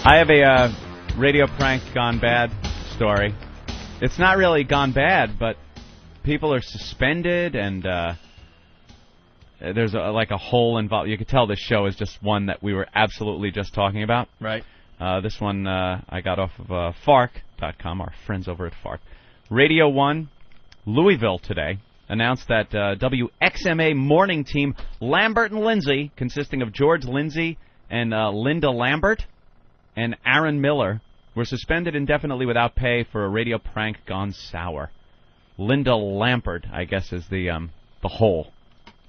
I have a radio prank gone bad story. It's not really gone bad, but people are suspended, and there's a hole involved. You could tell this show is just one that we were absolutely just talking about. Right. This one I got off of Fark.com, our friends over at Fark. Radio 1, Louisville today, announced that WXMA morning team Lambert and Lindsey, consisting of George Lindsey and Linda Lambert and Aaron Miller, were suspended indefinitely without pay for a radio prank gone sour. Linda Lambert, I guess, is the hole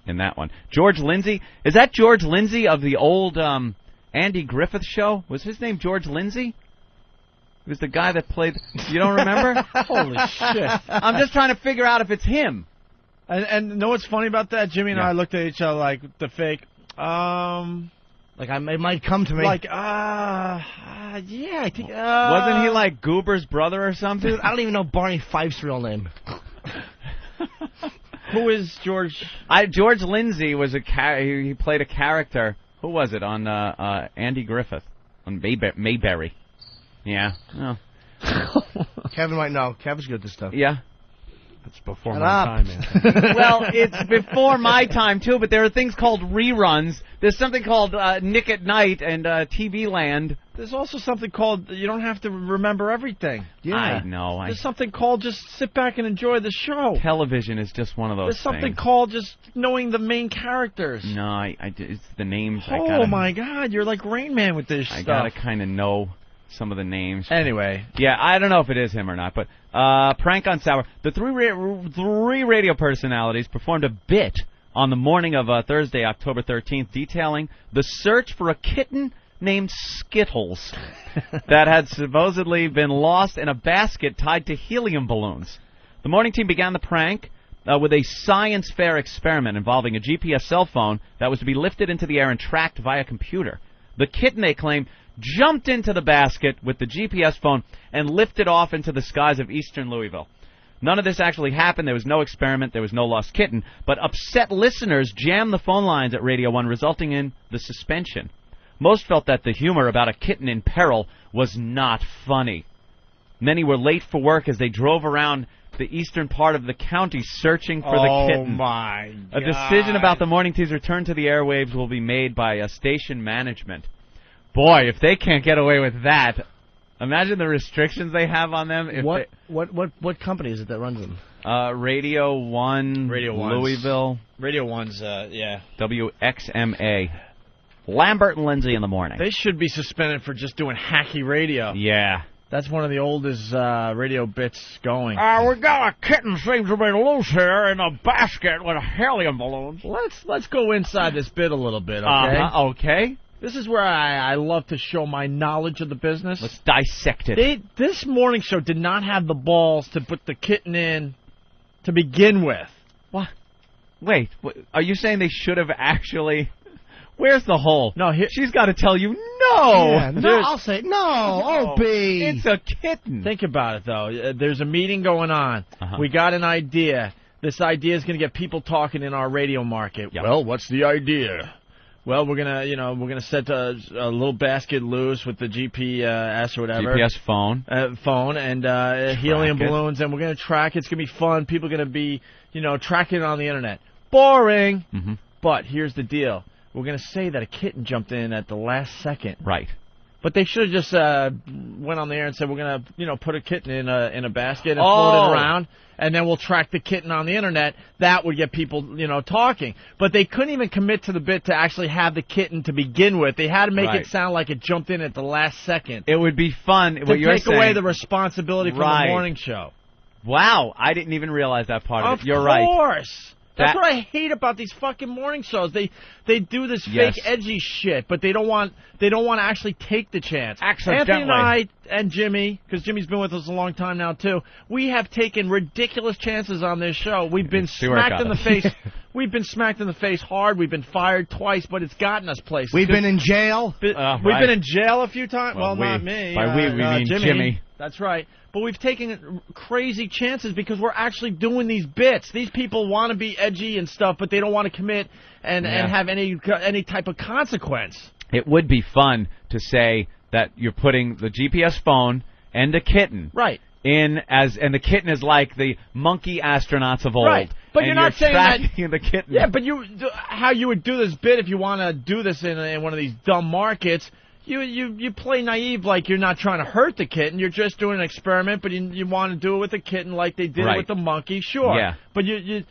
in that one. George Lindsey, is that George Lindsey of the old Andy Griffith show? Was his name George Lindsey? He was the guy that played... You don't remember? Holy shit. I'm just trying to figure out if it's him. And know what's funny about that? Jimmy and I looked at each other like the fake... Like, it might come to me. Like, yeah, I think... Wasn't he like Goober's brother or something? Dude, I don't even know Barney Fife's real name. Who is George? George Lindsey was he played a character. Who was it on Andy Griffith on Mayberry? Yeah. Oh. Kevin might know. Kevin's good at this stuff. Yeah. It's before my time, man. Well, it's before my time, too, but there are things called reruns. There's something called Nick at Night and TV Land. There's also something called you don't have to remember everything. Yeah. I know. There's something called just sit back and enjoy the show. Television is just one of those There's something things. called just knowing the main characters. No, it's the names. Oh, my God. You're like Rain Man with this stuff. I got to kind of know some of the names. Anyway. Yeah, I don't know if it is him or not, but prank on sour. The three radio personalities performed a bit on the morning of Thursday, October 13th, detailing the search for a kitten named Skittles that had supposedly been lost in a basket tied to helium balloons. The morning team began the prank with a science fair experiment involving a GPS cell phone that was to be lifted into the air and tracked via computer. The kitten, they claimed, jumped into the basket with the GPS phone and lifted off into the skies of eastern Louisville. None of this actually happened. There was no experiment. There was no lost kitten. But upset listeners jammed the phone lines at Radio 1, resulting in the suspension. Most felt that the humor about a kitten in peril was not funny. Many were late for work as they drove around the eastern part of the county searching for the kitten. Oh, my God. A decision about the morning team's return to the airwaves will be made by station management. Boy, if they can't get away with that, imagine the restrictions they have on them. What company is it that runs them? Radio 1, Louisville. Radio 1's, yeah. WXMA. Lambert and Lindsey in the morning. They should be suspended for just doing hacky radio. Yeah. That's one of the oldest radio bits going. We got a kitten seems to be loose here in a basket with helium balloons. Let's go inside this bit a little bit, okay? Okay. This is where I love to show my knowledge of the business. Let's dissect it. This morning show did not have the balls to put the kitten in to begin with. What? Wait, are you saying they should have actually... Where's the hole? No, she's got to tell you no. Yeah, no, I'll say no. Opie. It's a kitten. Think about it, though. There's a meeting going on. We got an idea. This idea is going to get people talking in our radio market. Yep. Well, what's the idea? Well, we're gonna set a little basket loose with the GPS or whatever. GPS phone. Phone and helium balloons, and we're gonna track it. It's gonna be fun. People are gonna be, tracking it on the internet. Boring. Mm-hmm. But here's the deal. We're going to say that a kitten jumped in at the last second. Right. But they should have just went on the air and said, we're going to, put a kitten in a basket and float it around, and then we'll track the kitten on the internet. That would get people, talking. But they couldn't even commit to the bit to actually have the kitten to begin with. They had to make it sound like it jumped in at the last second. It would be fun. To take away the responsibility from the morning show. Wow. I didn't even realize that part of it. You're right. Of right. course. That's what I hate about these fucking morning shows. They do this fake edgy shit, but they don't want to actually take the chance. Accidentally. Anthony and I and Jimmy, because Jimmy's been with us a long time now too, we have taken ridiculous chances on this show. We've been smacked in the face. We've been smacked in the face hard. We've been fired twice, but it's gotten us places. We've been in jail. We've been in jail a few times. Well, not me. By we mean Jimmy. That's right. But we've taken crazy chances because we're actually doing these bits. These people want to be edgy and stuff, but they don't want to commit and have any type of consequence. It would be fun to say that you're putting the GPS phone and a kitten Right. and the kitten is like the monkey astronauts of old. Right. But and you're not saying that. tracking the kitten. Yeah, but how you would do this bit if you want to do this in one of these dumb markets? You play naive like you're not trying to hurt the kitten. You're just doing an experiment, but you want to do it with the kitten like they did it with the monkey. Sure. Yeah. But you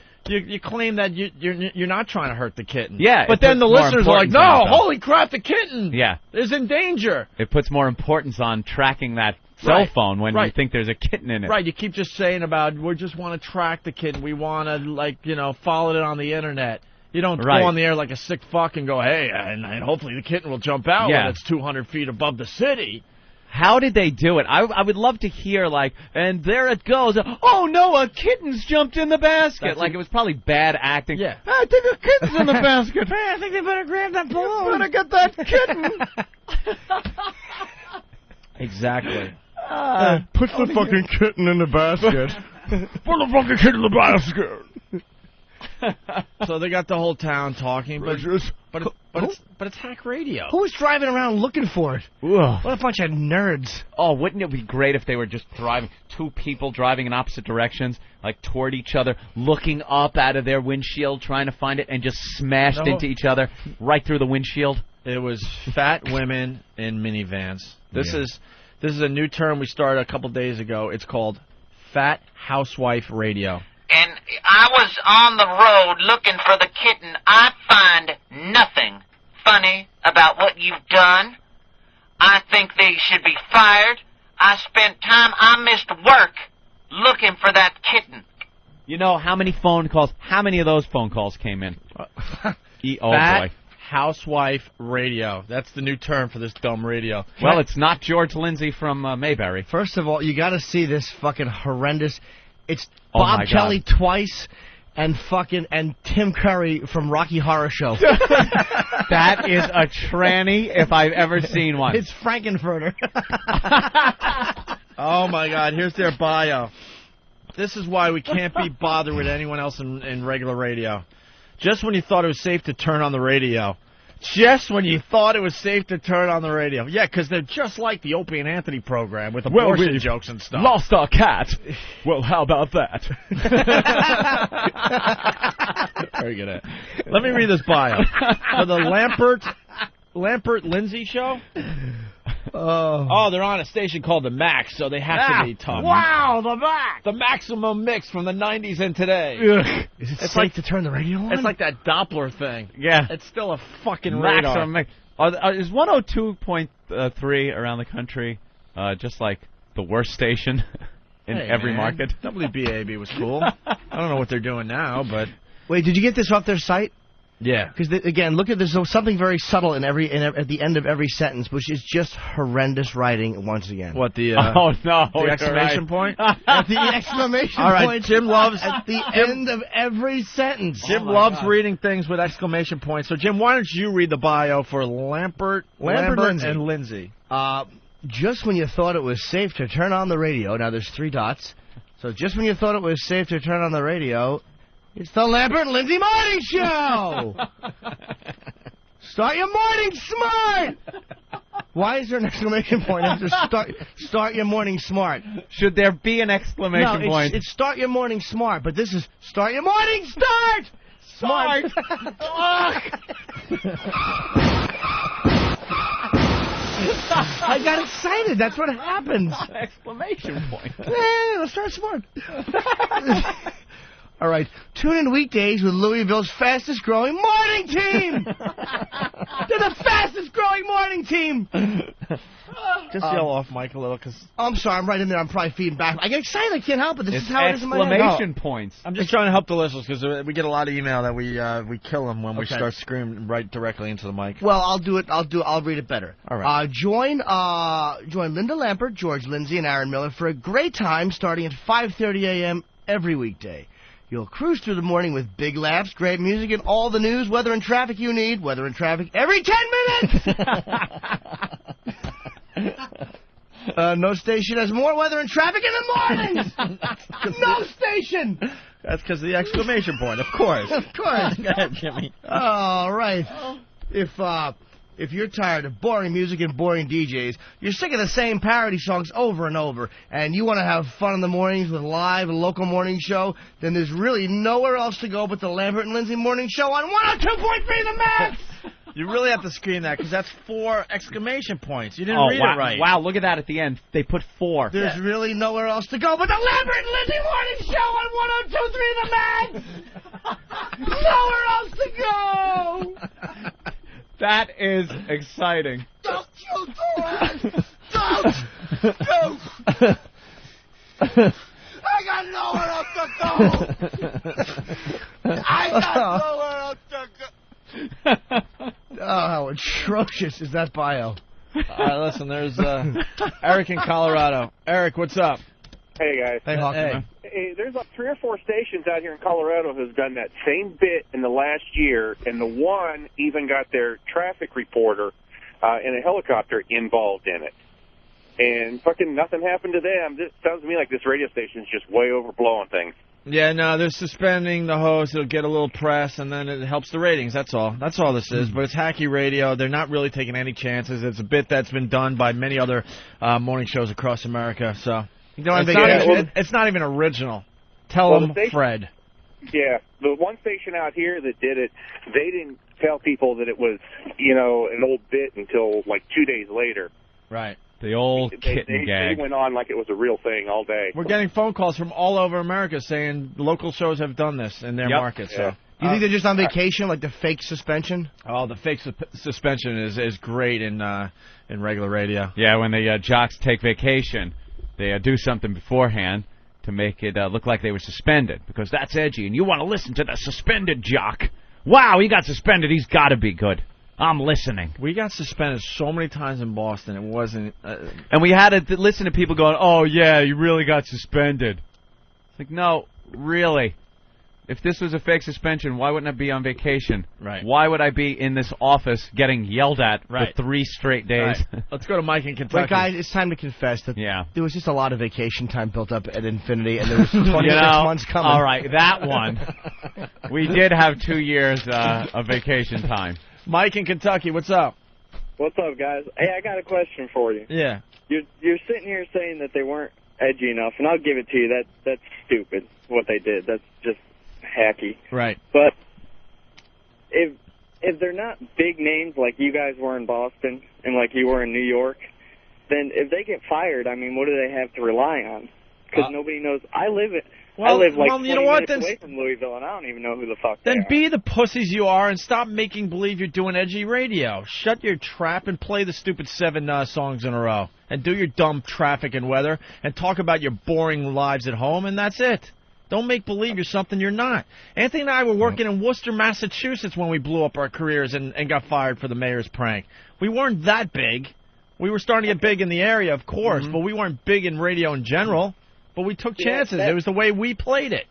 claim that you're not trying to hurt the kitten. Yeah. But then the listeners are like, no, holy crap, the kitten. Yeah. Is in danger. It puts more importance on tracking that cell phone when you think there's a kitten in it. Right. You keep just saying about we just want to track the kitten. We want to follow it on the internet. You don't go on the air like a sick fuck and go, hey, and hopefully the kitten will jump out when it's 200 feet above the city. How did they do it? I would love to hear, and there it goes. Oh, no, a kitten's jumped in the basket. It was probably bad acting. Yeah. I think a kitten's in the basket. Hey, I think they better grab that balloon. Better get that kitten. Exactly. Put the fucking kitten in the basket. Put the fucking kitten in the basket. So they got the whole town talking, but it's hack radio. Who's driving around looking for it? Ugh. What a bunch of nerds. Oh, wouldn't it be great if they were just two people driving in opposite directions, toward each other, looking up out of their windshield, trying to find it, and just smashed into each other right through the windshield? It was fat women in minivans. This is a new term we started a couple days ago. It's called Fat Housewife Radio. And I was on the road looking for the kitten. I find nothing funny about what you've done. I think they should be fired. I missed work looking for that kitten. You know how many of those phone calls came in? Fat Housewife Radio. That's the new term for this dumb radio. Well, it's not George Lindsey from Mayberry. First of all, you got to see this fucking horrendous. It's Oh Bob my Kelly God. twice and Tim Curry from Rocky Horror Show. That is a tranny if I've ever seen one. It's Frankenfurter. Oh, my God. Here's their bio. This is why we can't be bothered with anyone else in regular radio. Just when you thought it was safe to turn on the radio. Just when you thought it was safe to turn on the radio. Yeah, because they're just like the Opie and Anthony program with abortion jokes and stuff. Lost our cat. Well, how about that? Very good. Let me read this bio. For the Lambert Lindsey show? Oh, they're on a station called The Max, so they have to be tough. Wow, The Max! The maximum mix from the 90s and today. Ugh. Is it safe to turn the radio on? It's like that Doppler thing. Yeah. It's still a fucking radar. Is 102.3 around the country just like the worst station in every market? WBAB was cool. I don't know what they're doing now, but... Wait, did you get this off their site? Yeah. Because, again, look at this. There's something very subtle at the end of every sentence, which is just horrendous writing once again. What, the exclamation point? At the exclamation All right, point. Jim loves... At the end of every sentence. Jim loves reading things with exclamation points. So, Jim, why don't you read the bio for Lambert and Lindsey? Just when you thought it was safe to turn on the radio, now there's 3 dots. So just when you thought it was safe to turn on the radio... It's the Lambert Lindsey Morning Show! Start your morning smart! Why is there an exclamation point after start your morning smart? Should there be an exclamation point? It's start your morning smart, but this is start your morning start! Smart! I got excited. That's what happens. Exclamation point. Let's start smart. All right, tune in weekdays with Louisville's fastest-growing morning team. They're the fastest-growing morning team. Just yell off, Mike, a little, because... I'm sorry, I'm right in there. I'm probably feeding back. I get excited. I can't help it. This is how it is in my head. Exclamation points. I'm just trying to help the listeners, because we get a lot of email that we kill them when we start screaming right directly into the mic. Well, I'll do it. I'll read it better. All right. Join Linda Lambert, George Lindsey, and Aaron Miller for a great time starting at 5:30 a.m. every weekday. You'll cruise through the morning with big laughs, great music, and all the news, weather, and traffic you need. Weather and traffic every 10 minutes! No station has more weather and traffic in the mornings! No station! That's because of the exclamation point, of course. Of course. Go ahead, Jimmy. All right. If if you're tired of boring music and boring DJs, you're sick of the same parody songs over and over, and you want to have fun in the mornings with live and local morning show, then there's really nowhere else to go but the Lambert and Lindsey Morning Show on 102.3 The Max! You really have to scream that, because that's 4 exclamation points. You didn't read it right. Wow, look at that at the end. They put 4. There's really nowhere else to go but the Lambert and Lindsey Morning Show on 102.3 The Max! Nowhere else to go! That is exciting. Don't you do it! Don't! I got nowhere else to go! I got nowhere else to go! Oh, how atrocious is that bio? All right, listen, there's Eric in Colorado. Eric, what's up? Hey, guys. Hey, Hawkman. Hey, there's like 3 or 4 stations out here in Colorado who's done that same bit in the last year, and the one even got their traffic reporter in a helicopter involved in it. And fucking nothing happened to them. This sounds to me like this radio station is just way overblowing things. Yeah, no, they're suspending the host. It'll get a little press, and then it helps the ratings. That's all. That's all this is. But it's hacky radio. They're not really taking any chances. It's a bit that's been done by many other morning shows across America. So it's not even original. Tell them, Fred. Yeah, the one station out here that did it, they didn't tell people that it was, an old bit until like 2 days later. Right. The old kitten gag. They went on like it was a real thing all day. We're getting phone calls from all over America saying local shows have done this in their market. Yeah. So. Do you think they're just on vacation, like the fake suspension? Oh, the fake suspension is great in regular radio. Yeah, when the jocks take vacation, they do something beforehand to make it look like they were suspended, because that's edgy, and you want to listen to the suspended jock. Wow, he got suspended. He's got to be good. I'm listening. We got suspended so many times in Boston. It wasn't... and we had to listen to people going, oh, yeah, you really got suspended. It's like, no, really. If this was a fake suspension, why wouldn't I be on vacation? Right. Why would I be in this office getting yelled at for 3 straight days? Right. Let's go to Mike in Kentucky. But guys, it's time to confess that there was just a lot of vacation time built up at infinity, and there was 26 months coming. All right, that one. We did have 2 years of vacation time. Mike in Kentucky, what's up? What's up, guys? Hey, I got a question for you. Yeah. You're sitting here saying that they weren't edgy enough, and I'll give it to you. That's stupid, what they did. That's just hacky. Right. But if they're not big names like you guys were in Boston and like you were in New York, then if they get fired, I mean, what do they have to rely on? Because nobody knows. I live like 20 minutes away from Louisville, and I don't even know who the fuck they are. Then be the pussies you are and stop making believe you're doing edgy radio. Shut your trap and play the stupid 7 songs in a row. And do your dumb traffic and weather and talk about your boring lives at home, and that's it. Don't make believe you're something you're not. Anthony and I were working in Worcester, Massachusetts when we blew up our careers and got fired for the mayor's prank. We weren't that big. We were starting to get big in the area, of course, but we weren't big in radio in general. But we took chances. It was the way we played it.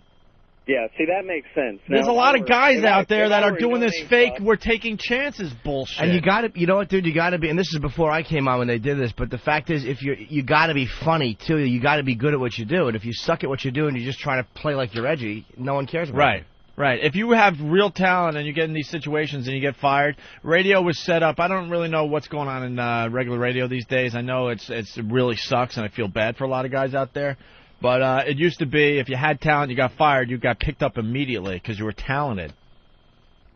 Yeah, see, that makes sense. There's a lot of guys out there that are doing this fake, we're taking chances bullshit. And you got to, you know what, dude, you got to be, and this is before I came on when they did this, but the fact is, if you got to be funny, too. You got to be good at what you do. And if you suck at what you do and you're just trying to play like you're edgy, no one cares about it. Right. If you have real talent and you get in these situations and you get fired, radio was set up. I don't really know what's going on in regular radio these days. I know it really sucks, and I feel bad for a lot of guys out there. But it used to be if you had talent, you got fired, you got picked up immediately because you were talented.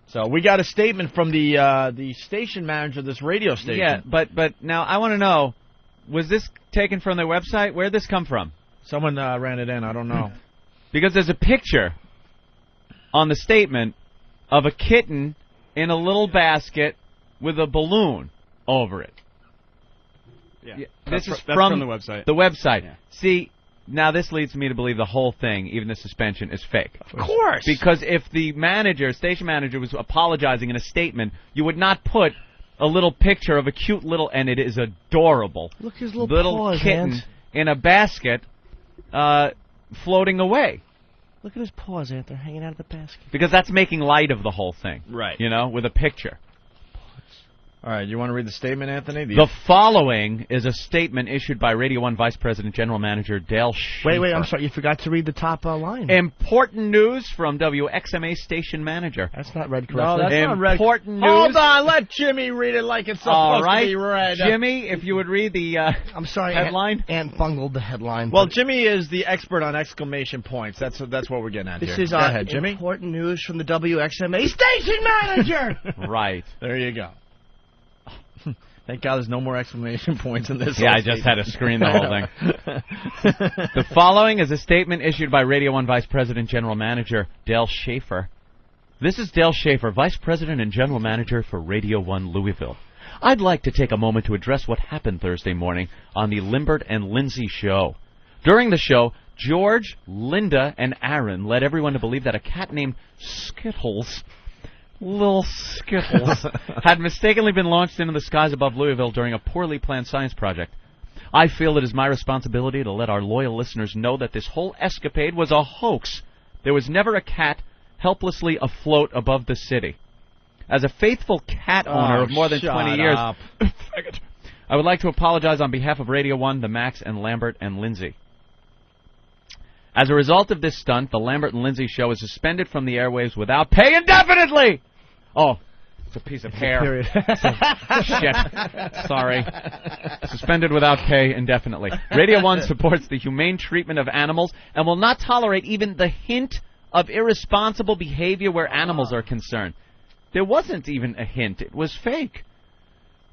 So we got a statement from the station manager of this radio station. Yeah, but now I want to know, was this taken from their website? Where did this come from? Someone ran it in. I don't know. Because there's a picture on the statement of a kitten in a little basket with a balloon over it. Yeah. This is that's from the website. The website. Yeah. See, now this leads me to believe the whole thing, even the suspension, is fake. Of course. Because if the station manager was apologizing in a statement, you would not put a little picture of a cute little, and it is adorable, Look his little paws, kitten Ant. in a basket floating away. Look at his paws, Ant. They're hanging out of the basket. Because that's making light of the whole thing. Right. You know, with a picture. All right, you want to read the statement, Anthony? The following is a statement issued by Radio 1 Vice President General Manager Dale Schaefer. Wait, I'm sorry. You forgot to read the top line. Important news from WXMA station manager. That's not read correctly. No, that's not read. Important news. Hold on, let Jimmy read it like it's supposed to be read. Jimmy, if you would read the I'm sorry, headline. Ant bungled the headline. Well, Jimmy is the expert on exclamation points. That's what we're getting at this here. is Go ahead, Jimmy. Important news from the WXMA station manager. Right. There you go. Thank God there's no more exclamation points in this. Yeah, I just had to screen the whole thing. The following is a statement issued by Radio 1 Vice President General Manager Dale Schaefer. This is Dale Schaefer, Vice President and General Manager for Radio 1 Louisville. I'd like to take a moment to address what happened Thursday morning on the Lambert and Lindsey show. During the show, George, Linda, and Aaron led everyone to believe that a cat named Skittles, Little Skittles, had mistakenly been launched into the skies above Louisville during a poorly planned science project. I feel it is my responsibility to let our loyal listeners know that this whole escapade was a hoax. There was never a cat helplessly afloat above the city. As a faithful cat owner of more than 20 years, I would like to apologize on behalf of Radio 1, the Max, and Lambert and Lindsey. As a result of this stunt, the Lambert and Lindsey show is suspended from the airwaves without pay indefinitely! Oh, it's a piece of hair. Shit. Sorry. Suspended without pay indefinitely. Radio 1 supports the humane treatment of animals and will not tolerate even the hint of irresponsible behavior where animals are concerned. There wasn't even a hint. It was fake.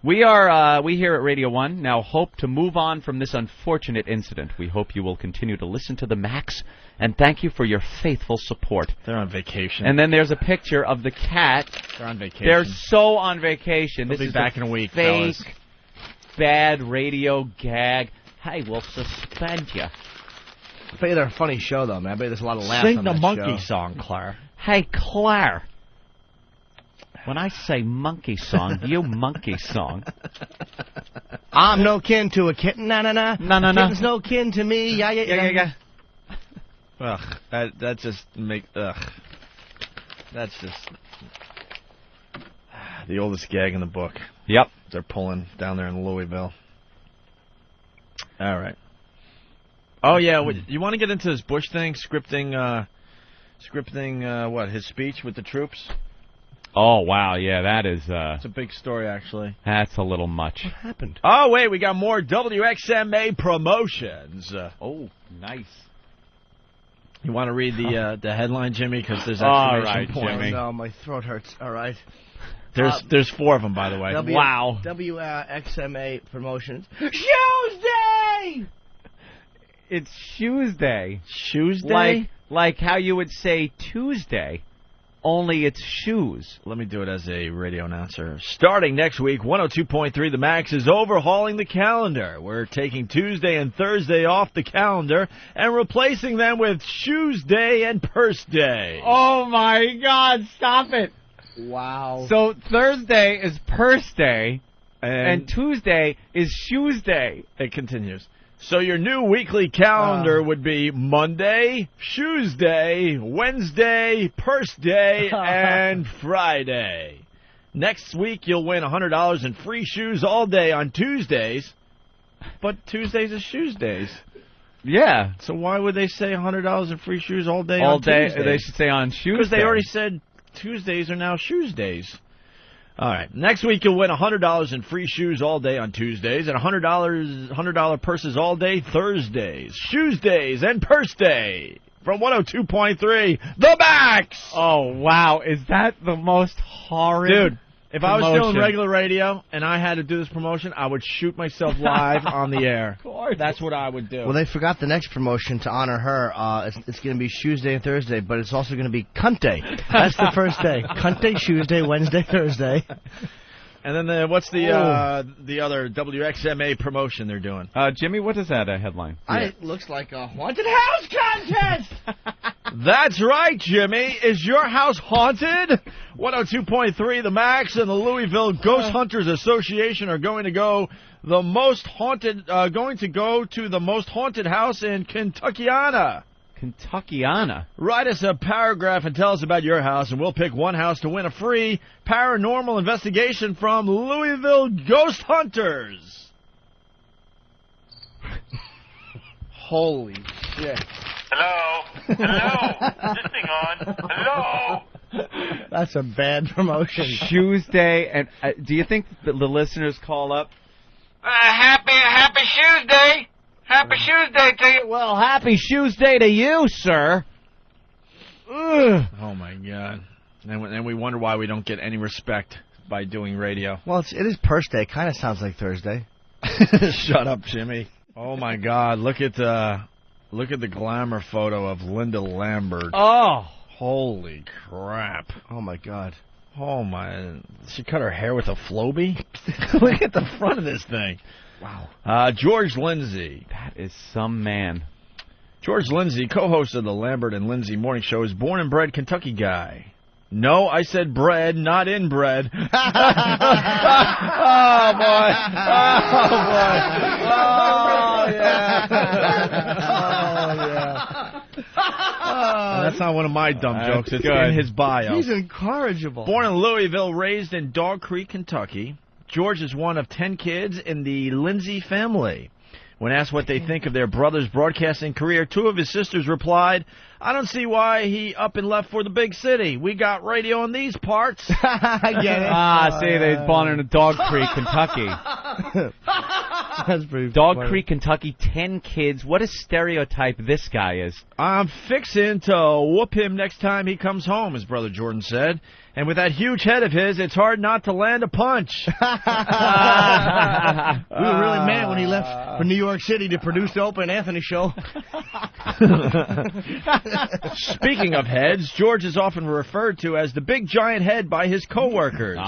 We here at Radio 1 now hope to move on from this unfortunate incident. We hope you will continue to listen to the Max, and thank you for your faithful support. They're on vacation. And then there's a picture of the cat. They're on vacation. They're so on vacation. They'll This be is back in a week, fake, fellas. bad radio gag. Hey, we'll suspend you. I bet you they're a funny show, though, man. I bet there's a lot of laughs Sing on the that monkey show. song, Claire. Hey, Claire. When I say monkey song, you monkey song. I'm no kin to a kitten, na-na-na. No. Kitten's no kin to me, yeah. Ugh, that just that's just the oldest gag in the book. Yep. They're pulling down there in Louisville. All right. Oh yeah, you want to get into this Bush thing, scripting what, his speech with the troops? Oh, wow, yeah, that is, It's a big story, actually. that's a little much. What happened? Oh, wait, we got more WXMA promotions. Oh, nice. You want to read the headline, Jimmy? Because there's All exclamation right, points. Jimmy. No, my throat hurts. All right. There's four of them, by the way. Wow. WXMA promotions. Tuesday! It's Tuesday. Tuesday? Like how you would say Tuesday, only it's shoes. Let me do it as a radio announcer. Starting next week, 102.3 The Max is overhauling the calendar. We're taking Tuesday and Thursday off the calendar and replacing them with Shoes Day and Purse Day. Oh, my God, stop it. Wow. So Thursday is Purse Day, and And Tuesday is Shoes Day. it continues. So your new weekly calendar would be Monday, Shoes Day, Wednesday, Purse Day, and Friday. Next week, you'll win $100 in free shoes all day on Tuesdays, but Tuesdays is Shoes Days. Yeah. So why would they say $100 in free shoes all day All on day, Tuesdays? they should say on Shoes Because they Day. already said Tuesdays are now Shoes Days. All right. Next week, you'll win $100 in free shoes all day on Tuesdays and $100 purses all day Thursdays. Shoes Days and Purse Day from 102.3 The Max. Oh, wow. Is that the most horrid Dude, if I was still in promotion? regular radio and I had to do this promotion, I would shoot myself live on the air. That's what I would do. Well, they forgot the next promotion to honor her. It's going to be Shoes Day and Thursday, but it's also going to be Cunt Day. That's the first day. Cunt Day, Shoes Day, Wednesday, Thursday. And then what's the other WXMA promotion they're doing? Jimmy, what is that headline? It looks like a haunted house contest. That's right, Jimmy. Is your house haunted? 102.3 The Max and the Louisville Ghost Hunters Association are going to go to the most haunted house in Kentuckiana. Kentuckiana. Write us a paragraph and tell us about your house, and we'll pick one house to win a free paranormal investigation from Louisville Ghost Hunters. Holy shit. Hello? Hello? Is this thing on? Hello? That's a bad promotion. Tuesday, and do you think the listeners call up? Happy Shoes Day. Happy Shoes Day to you. Well, happy Shoes Day to you, sir. Ugh. Oh, my God. And we wonder why we don't get any respect by doing radio. Well, it is Purse Day. Kind of sounds like Thursday. Shut up, Jimmy. Oh, my God. Look at the glamour photo of Linda Lambert. Oh. Holy crap. Oh, my God. Oh, my. She cut her hair with a Flowbee? Look at the front of this thing. Wow. George Lindsey. That is some man. George Lindsey, co-host of the Lambert and Lindsey Morning Show, is born and bred Kentucky guy. No, I said bred, not inbred. Oh, boy. Oh, yeah. Oh, yeah. That's not one of my dumb jokes. It's good. in his bio. He's incorrigible. Born in Louisville, raised in Dog Creek, Kentucky, George is one of 10 kids in the Lindsey family. When asked what they think of their brother's broadcasting career, 2 of his sisters replied, "I don't see why he up and left for the big city. We got radio in these parts." I get it. See, they was born in Dog Creek, Kentucky. That's pretty Dog funny. Creek, Kentucky, 10 kids. What a stereotype this guy is. "I'm fixing to whoop him next time he comes home," his brother Jordan said. "And with that huge head of his, it's hard not to land a punch." We were really mad when he left for New York City to produce the Oprah and Anthony show. Speaking of heads, George is often referred to as the big giant head by his coworkers.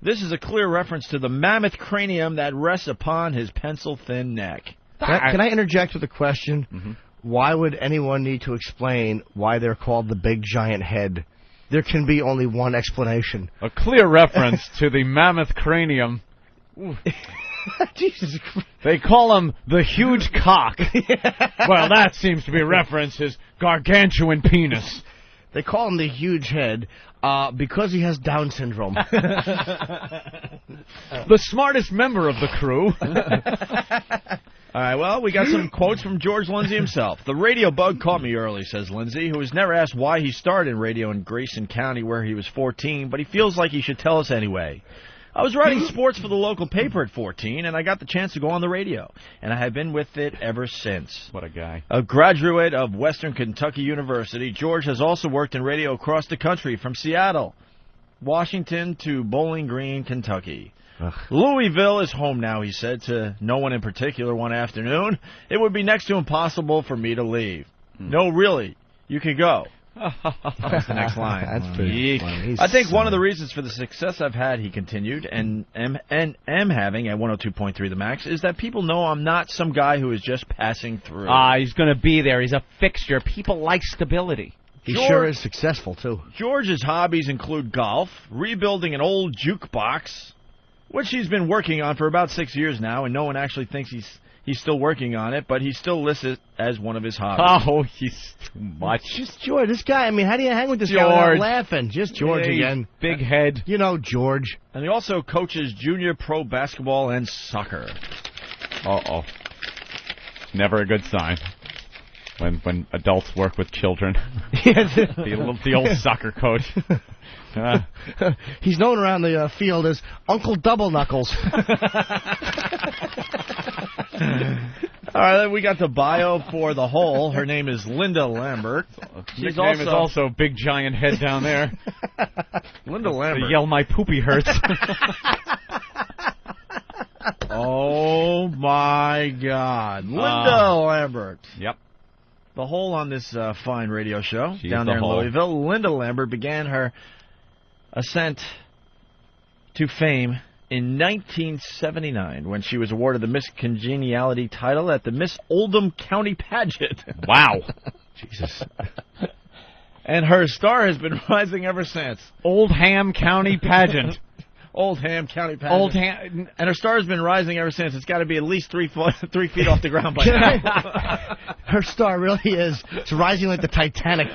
This is a clear reference to the mammoth cranium that rests upon his pencil-thin neck. Can I interject with a question? Mm-hmm. Why would anyone need to explain why they're called the big giant head? There can be only one explanation. A clear reference to the mammoth cranium. Jesus Christ. They call him the huge cock. Well, that seems to be a reference to his gargantuan penis. They call him the huge head because he has Down syndrome. The smartest member of the crew. All right, well, we got some quotes from George Lindsey himself. "The radio bug caught me early," says Lindsey, who was never asked why he started in radio in Grayson County where he was 14, but he feels like he should tell us anyway. "I was writing sports for the local paper at 14, and I got the chance to go on the radio, and I have been with it ever since." What a guy. A graduate of Western Kentucky University, George has also worked in radio across the country from Seattle, Washington to Bowling Green, Kentucky. Ugh. "Louisville is home now," he said to no one in particular one afternoon. "It would be next to impossible for me to leave." "No, really, you can go." That's the next line. That's pretty funny. I think one of the reasons for the success I've had, he continued, and am having at 102.3 The Max, is that people know I'm not some guy who is just passing through. He's going to be there. He's a fixture. People like stability. He sure is successful, too. George's hobbies include golf, rebuilding an old jukebox, which he's been working on for about 6 years now, and no one actually thinks he's still working on it, but he still lists it as one of his hobbies. Oh, he's too much. Just George, this guy, I mean, how do you hang with this guy without laughing? Just George again. Big head. You know, George. And he also coaches junior pro basketball and soccer. Uh-oh. Never a good sign when adults work with children. the old soccer coach. He's known around the field as Uncle Double Knuckles. All right, then we got the bio for the whole. Her name is Linda Lambert. His name is also Big Giant Head down there. Linda Lambert. They yell, "My poopy hurts." Oh, my God. Linda Lambert. Yep. The whole on this fine radio show She's down the there in whole. Louisville. Linda Lambert began her ascent to fame in 1979 when she was awarded the Miss Congeniality title at the Miss Oldham County Pageant. Wow. Jesus. And her star has been rising ever since. Oldham County Pageant. Oldham County pageant. Oldham. And her star's been rising ever since. It's got to be at least 3 feet off the ground by now. Her star really is. It's rising like the Titanic.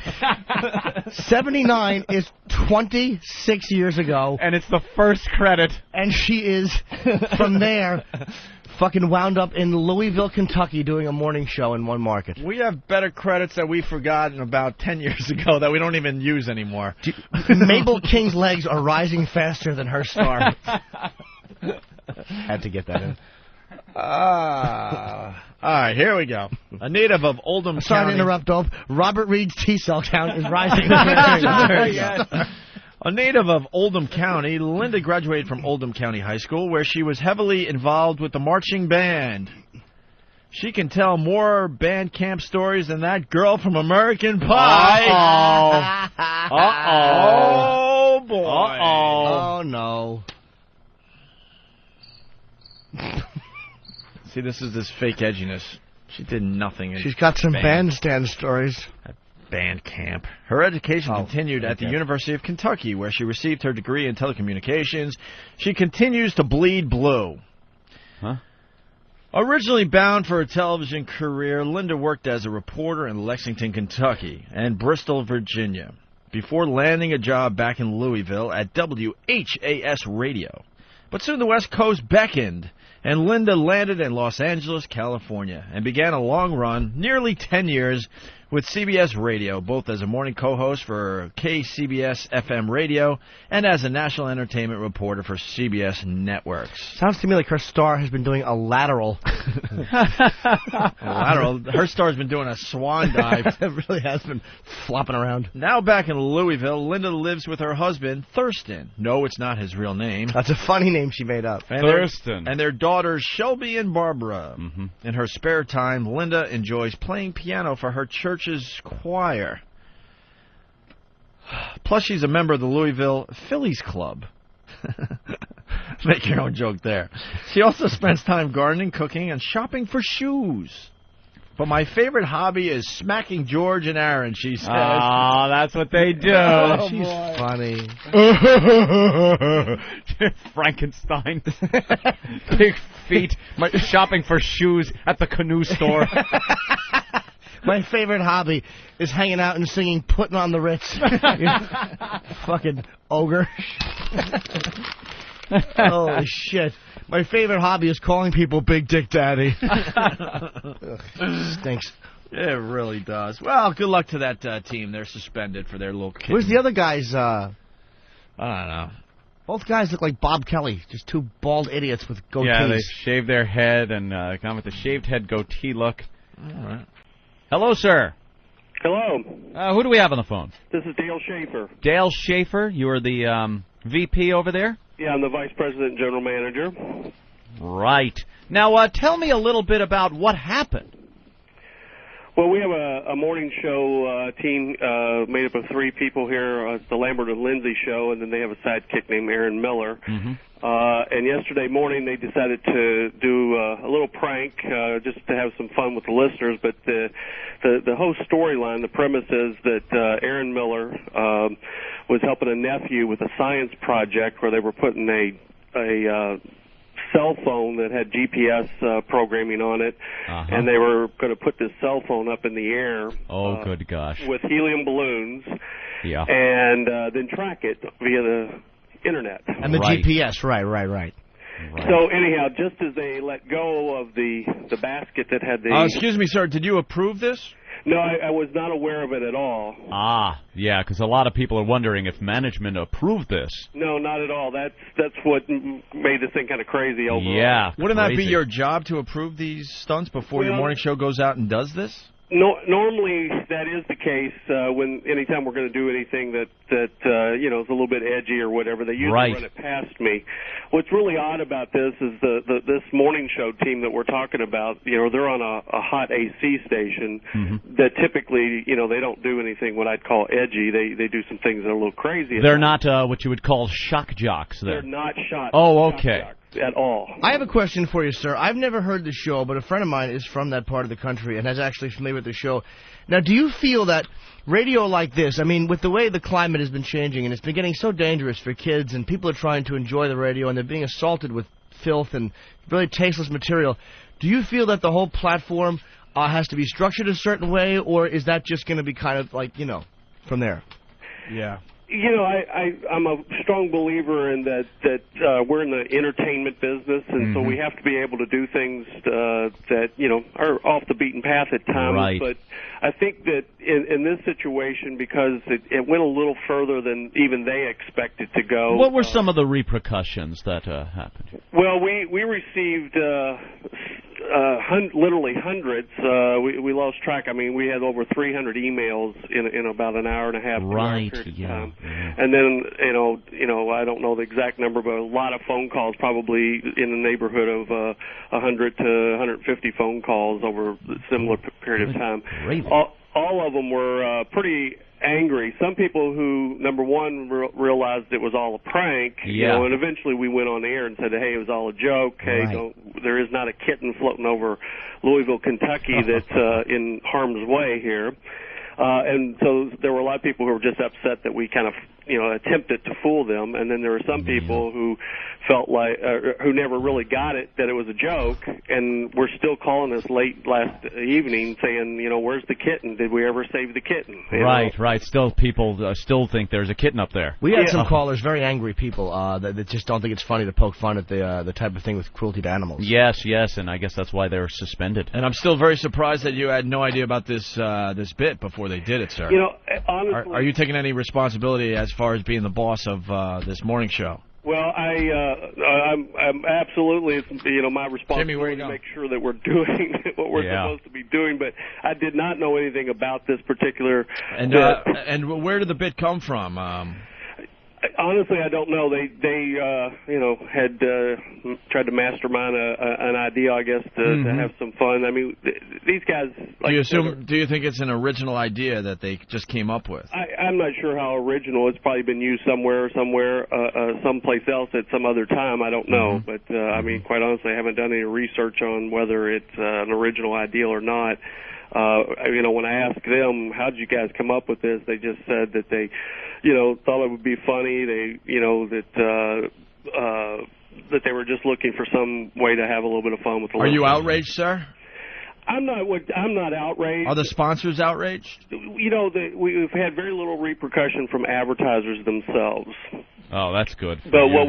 79 is 26 years ago. And it's the first credit. And she is, from there, fucking wound up in Louisville, Kentucky, doing a morning show in one market. We have better credits that we've forgotten about 10 years ago that we don't even use anymore. Mabel King's legs are rising faster than her star. Had to get that in. All right, here we go. A native of Oldham County. Sorry to interrupt, Dope. Robert Reed's T-cell count is rising. A native of Oldham County, Linda graduated from Oldham County High School, where she was heavily involved with the marching band. She can tell more band camp stories than that girl from American Pie. Oh, boy. Oh, no. See, this is this fake edginess. She did nothing. She's got some bandstand stories. Band camp. Her education continued at the University of Kentucky, where she received her degree in telecommunications. She continues to bleed blue. Huh? Originally bound for a television career, Linda worked as a reporter in Lexington, Kentucky, and Bristol, Virginia, before landing a job back in Louisville at WHAS Radio. But soon the West Coast beckoned, and Linda landed in Los Angeles, California, and began a long run, nearly 10 years, with CBS Radio, both as a morning co-host for KCBS FM radio and as a national entertainment reporter for CBS Networks. Sounds to me like her star has been doing a lateral. Her star's been doing a swan dive. It really has been flopping around. Now back in Louisville, Linda lives with her husband, Thurston. No, it's not his real name. That's a funny name she made up. Thurston. And their daughters, Shelby and Barbara. Mm-hmm. In her spare time, Linda enjoys playing piano for her church's choir. Plus, she's a member of the Louisville Phillies Club. Make your own joke there. She also spends time gardening, cooking, and shopping for shoes. But my favorite hobby is smacking George and Aaron, she says. Oh, that's what they do. Oh, she's funny. Frankenstein. Big feet. Shopping for shoes at the canoe store. My favorite hobby is hanging out and singing Puttin' on the Ritz. Fucking ogre. Holy shit. My favorite hobby is calling people Big Dick Daddy. Stinks. It really does. Well, good luck to that team. They're suspended for their little kid. Where's the other guys? I don't know. Both guys look like Bob Kelly. Just two bald idiots with goatees. Yeah, they shave their head and come with the shaved head goatee look. All right. Hello, sir. Hello. Who do we have on the phone? This is Dale Schaefer. Dale Schaefer. You are the VP over there? Yeah, I'm the Vice President and General Manager. Right. Now, tell me a little bit about what happened. Well, we have a morning show team made up of 3 people here. It's the Lambert and Lindsey show, and then they have a sidekick named Aaron Miller. Mm-hmm. And yesterday morning they decided to do a little prank just to have some fun with the listeners. But the whole storyline, the premise is that Aaron Miller was helping a nephew with a science project where they were putting a cell phone that had GPS programming on it, and they were going to put this cell phone up in the air. Oh, good gosh. With helium balloons. Yeah. And then track it via the internet. And the GPS, right. So anyhow, just as they let go of the basket that had the... excuse me, sir, did you approve this? No, I was not aware of it at all. Yeah, because a lot of people are wondering if management approved this. No, not at all. That's what made this thing kind of crazy overall. Yeah, Wouldn't that be your job to approve these stunts before your morning show goes out and does this? No, normally that is the case anytime we're going to do anything that is a little bit edgy or whatever. They usually run it past me. What's really odd about this is this morning show team that we're talking about. They're on a hot AC station that typically they don't do anything what I'd call edgy. They do some things that are a little crazy. They're not what you would call shock jocks. They're not shock. Oh, okay. Shock jocks. at all. I have a question for you, sir. I've never heard the show, but a friend of mine is from that part of the country and is actually familiar with the show. Now, do you feel that radio like this, I mean, with the way the climate has been changing and it's been getting so dangerous for kids and people are trying to enjoy the radio and they're being assaulted with filth and really tasteless material, do you feel that the whole platform has to be structured a certain way, or is that just going to be kind of like, from there? Yeah. I'm a strong believer in that we're in the entertainment business, and so we have to be able to do things that are off the beaten path at times. Right. But I think that in this situation, because it went a little further than even they expected to go. What were some of the repercussions that happened? Well, we received literally hundreds. We lost track. I mean, we had over 300 emails in about an hour and a half. Right. Yeah. And then, I don't know the exact number, but a lot of phone calls, probably in the neighborhood of 100 to 150 phone calls over a similar period of time. All of them were pretty angry. Some people who, number one, realized it was all a prank, and eventually we went on the air and said, hey, it was all a joke. Hey, there is not a kitten floating over Louisville, Kentucky that's in harm's way here. And so there were a lot of people who were just upset that we kind of, attempted to fool them. And then there were some people who felt like, who never really got it, that it was a joke, and were still calling us late last evening saying, where's the kitten? Did we ever save the kitten? Right. Still, people still think there's a kitten up there. We had some callers, very angry people, that just don't think it's funny to poke fun at the type of thing with cruelty to animals. Yes, and I guess that's why they were suspended. And I'm still very surprised that you had no idea about this bit before they did it, sir. Honestly, are you taking any responsibility as far as being the boss of this morning show? Well, I'm absolutely, my responsibility to make sure that we're doing what we're supposed to be doing. But I did not know anything about this particular. And where did the bit come from? Honestly, I don't know. They had tried to mastermind an idea, I guess, to have some fun. I mean, these guys. Do you think it's an original idea that they just came up with? I'm not sure how original. It's probably been used somewhere, someplace else at some other time. I don't know. But I mean, quite honestly, I haven't done any research on whether it's an original idea or not. When I asked them, how did you guys come up with this, they just said that they, thought it would be funny. They, that they were just looking for some way to have a little bit of fun with the. Are you outraged, sir? I'm not outraged. Are the sponsors outraged? We've had very little repercussion from advertisers themselves. Oh, that's good. But what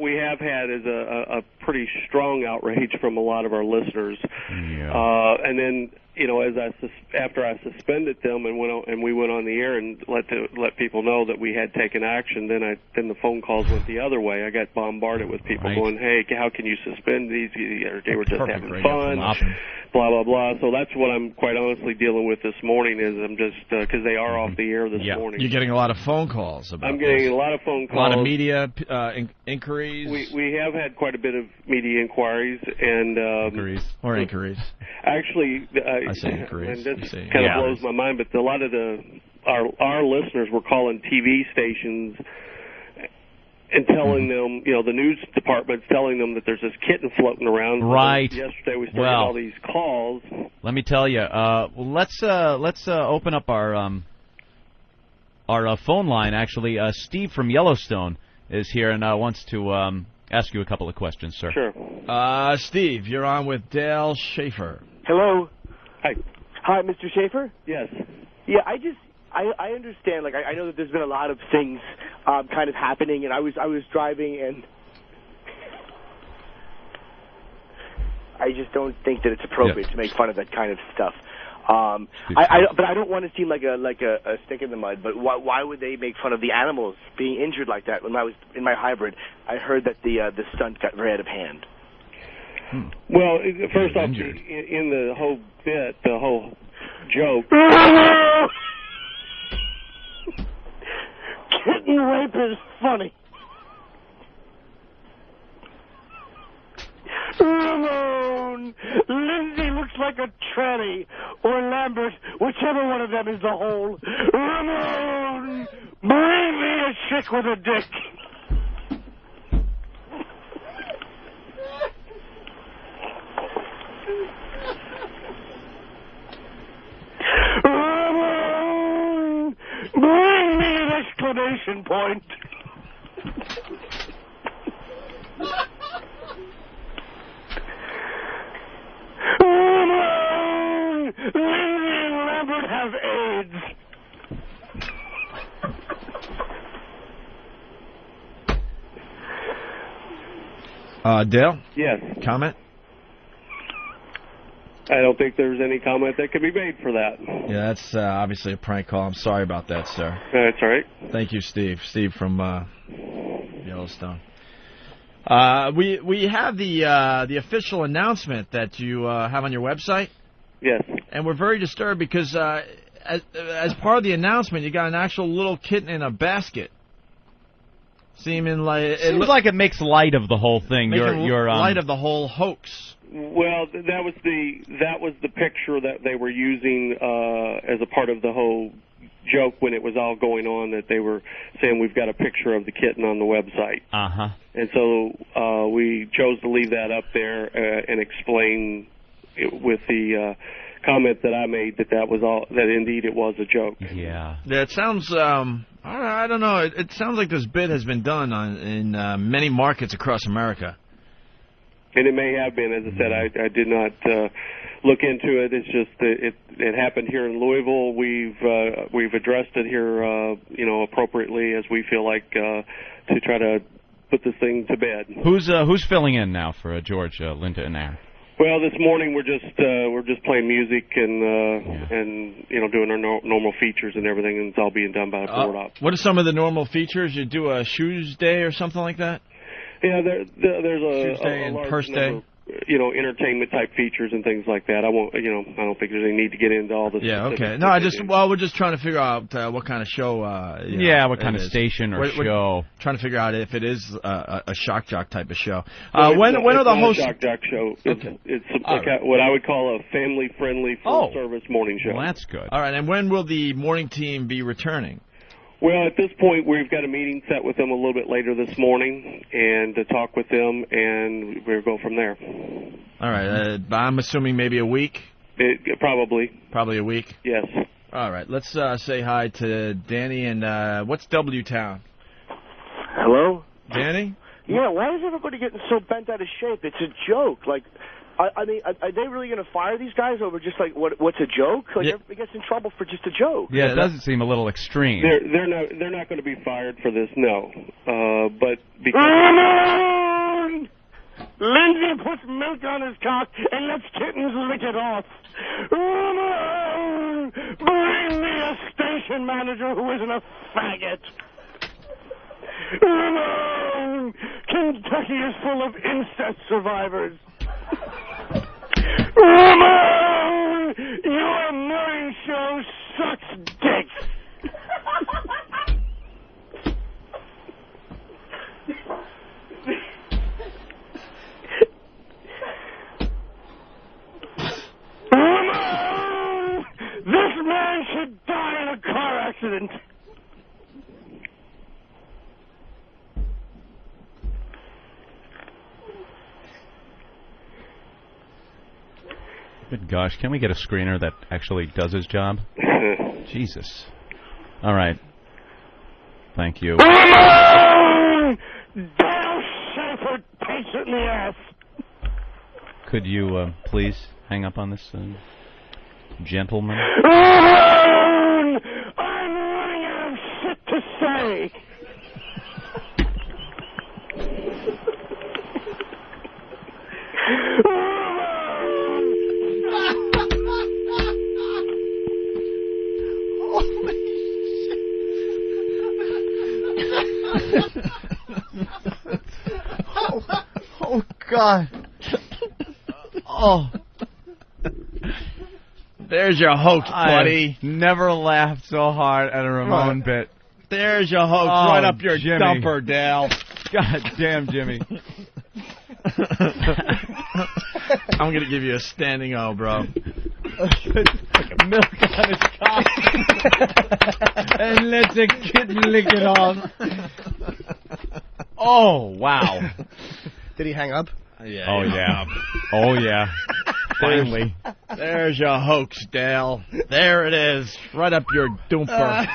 we have had is a pretty strong outrage from a lot of our listeners. Yeah. And then after I suspended them and we went on the air and let people know that we had taken action, then the phone calls went the other way. I got bombarded with people going, "Hey, how can you suspend these? They were just having fun." Blah blah blah. So that's what I'm quite honestly dealing with this morning. Is I'm just because they are off the air this morning. You're getting a lot of phone calls about. I'm getting a lot of phone calls. A lot of media inquiries. We have had quite a bit of media inquiries and inquiries. Actually, I say inquiries. And this kind of blows my mind, but a lot of our listeners were calling TV stations and telling them, the news department's telling them that there's this kitten floating around. Right. So yesterday we started all these calls. Let me tell you. Let's open up our phone line. Actually, Steve from Yellowstone is here and wants to ask you a couple of questions, sir. Sure. Steve, you're on with Dale Schaefer. Hello. Hi. Hi, Mr. Schaefer? Yes. Yeah, I understand. Like, I know that there's been a lot of things kind of happening, and I was driving, and I just don't think that it's appropriate to make fun of that kind of stuff. But I don't want to seem like a stick in the mud. But why would they make fun of the animals being injured like that? When I was in my hybrid, I heard that the stunt got very out of hand. Well, first off, in the whole bit, the whole joke. Kitten rape is funny. Ramon! Lindsey looks like a tranny. Or Lambert, whichever one of them is the hole. Ramon! Bring me a chick with a dick. exclamation point. Lindsey and Lambert have AIDS. Dale? Yes. Comment? I don't think there's any comment that could be made for that. Yeah, that's obviously a prank call. I'm sorry about that, sir. That's all right. Thank you, Steve. Steve from Yellowstone. We have the official announcement that you have on your website. Yes. And we're very disturbed because as part of the announcement, you got an actual little kitten in a basket. Seems like it makes light of the whole thing. You're light of the whole hoax. Well, that was the picture that they were using as a part of the whole joke when it was all going on, that they were saying we've got a picture of the kitten on the website. Uh-huh. And so we chose to leave that up there and explain it with the comment that I made that indeed it was a joke. Yeah. It sounds I don't know. It sounds like this bit has been done in many markets across America. And it may have been. As I said, I did not look into it. It's just that it happened here in Louisville. We've addressed it here, appropriately as we feel like to try to put this thing to bed. Who's filling in now for George, Linda, and Aaron? Well, this morning we're just playing music and doing our normal features and everything, and it's all being done by the board op. What are some of the normal features? You do a shoes day or something like that? Yeah, there's Tuesday a and large purse number, day. Entertainment type features and things like that. I don't think there's any need to get into all this. Yeah, okay. No, we're just trying to figure out what kind of show. What kind of station or show. Trying to figure out if it is a shock jock type of show. No, when are the hosts? A shock jock show. Okay. It's what I would call a family friendly full service morning show. Well, that's good. All right, and when will the morning team be returning? Well, at this point, we've got a meeting set with them a little bit later this morning, and to talk with them, and we'll go from there. All right. I'm assuming maybe a week? Probably. Probably a week? Yes. All right. Let's say hi to Danny, and what's W-Town? Hello? Danny? Yeah, why is everybody getting so bent out of shape? It's a joke. Like, I mean, are they really going to fire these guys over just like what's a joke? Like, everybody gets in trouble for just a joke. Yeah, it doesn't seem a little extreme. They're not going to be fired for this, no. But because Lindsey puts milk on his cock and lets kittens lick it off. Bring me a station manager who isn't a faggot. Kentucky is full of incest survivors. Ramon! Your morning show sucks dick! Ramon! This man should die in a car accident! Good gosh, can we get a screener that actually does his job? Jesus. All right. Thank you. Dale Schaefer takes it in the ass. Could you please hang up on this gentleman? I'm running out of shit to say. Oh, God. Oh. There's your hoax, buddy. I've never laughed so hard at a Ramon bit. There's your hoax right up your Jimmy. dumper, Dale. God damn, Jimmy. I'm going to give you a standing O, bro. Milk on his cock. And let the kitten lick it off. Oh, wow. Did he hang up? Yeah. Oh, yeah. Oh, yeah. Finally. There's your hoax, Dale. There it is. Right up your doomper.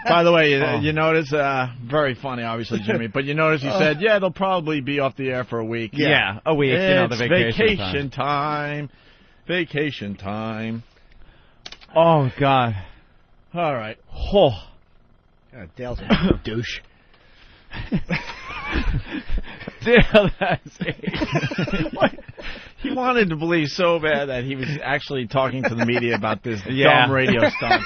By the way, you notice, very funny, obviously, Jimmy, but you notice he said, yeah, they'll probably be off the air for a week. Yeah, a week. It's the vacation time. Vacation time. Oh, God. All right. Oh. God, Dale's a douche. Dale, that's it. He wanted to believe so bad that he was actually talking to the media about this dumb radio stunt.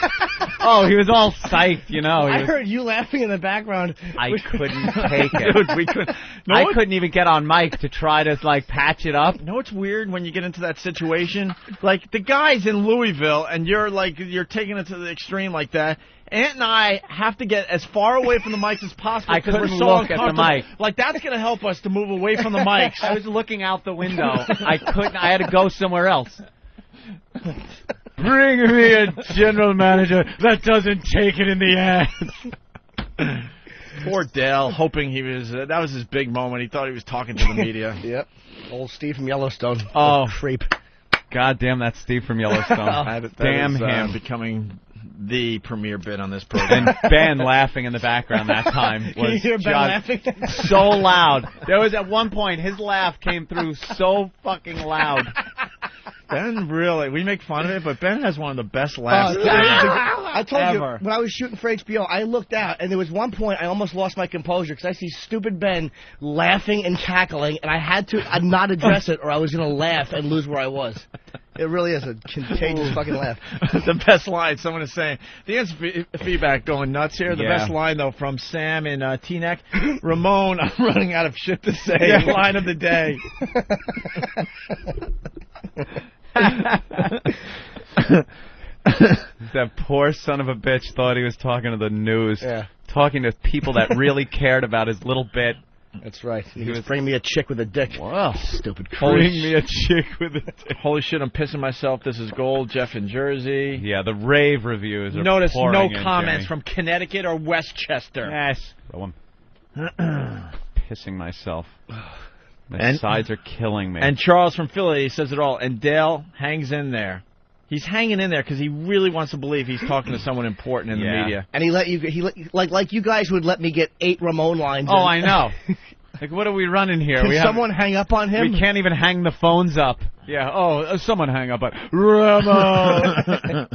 Oh, he was all psyched, you know. I heard you laughing in the background. I couldn't take it. Dude, we couldn't. I couldn't even get on mic to try to, like, patch it up. You know what's weird when you get into that situation? Like, the guy's in Louisville, and you're taking it to the extreme like that. Ant and I have to get as far away from the mics as possible. I couldn't we're so look at the uncomfortable. mic. Like, that's going to help us to move away from the mics. I was looking out the window. I couldn't. I had to go somewhere else. Bring me a general manager that doesn't take it in the ass. Poor Dale, hoping he was. That was his big moment. He thought he was talking to the media. Yep. Old Steve from Yellowstone. Oh, creep. God damn, that's Steve from Yellowstone. Damn him. Becoming the premier bit on this program. And Ben laughing in the background that time was Can you hear Ben laughing? So loud. There was at one point his laugh came through so fucking loud. Ben really, we make fun of it, but Ben has one of the best laughs I told ever. you, when I was shooting for HBO, I looked out, and there was one point I almost lost my composure because I see stupid Ben laughing and cackling, and I had to not address it or I was going to laugh and lose where I was. It really is a contagious fucking laugh. The best line, someone is saying, the answer feedback going nuts here. The best line, though, from Sam in Teaneck. Ramon, I'm running out of shit to say. Line of the day. That poor son of a bitch thought he was talking to the news. Yeah. Talking to people that really cared about his little bit. That's right. He was bring me a chick with a dick. Wow. Stupid Bring me a chick with a dick. Holy shit, I'm pissing myself. This is gold. Jeff in Jersey. Yeah, the rave reviews are Notice no pouring in, comments Jimmy. from Connecticut or Westchester. Yes. Pissing myself. My sides are killing me. And Charles from Philly says it all. And Dale hangs in there. He's hanging in there because he really wants to believe he's talking to someone important in the media. And he let you, like you guys would let me get 8 Ramon lines. Oh, I know. Like, what are we running here? Can someone hang up on him? We can't even hang the phones up. Yeah. Oh, someone hang up on Ramon.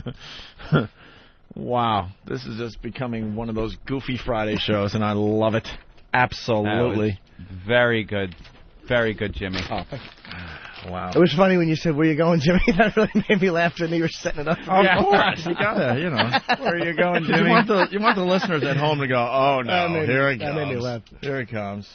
Wow. This is just becoming one of those Goofy Friday shows, and I love it. Absolutely. Very good. Very good, Jimmy. Oh, wow. It was funny when you said, "Where you going, Jimmy?" That really made me laugh. And you were setting it up. Of course, you gotta, Where are you going, Jimmy? You want the listeners at home to go, "Oh no, here it comes." That made me laugh. Here it comes.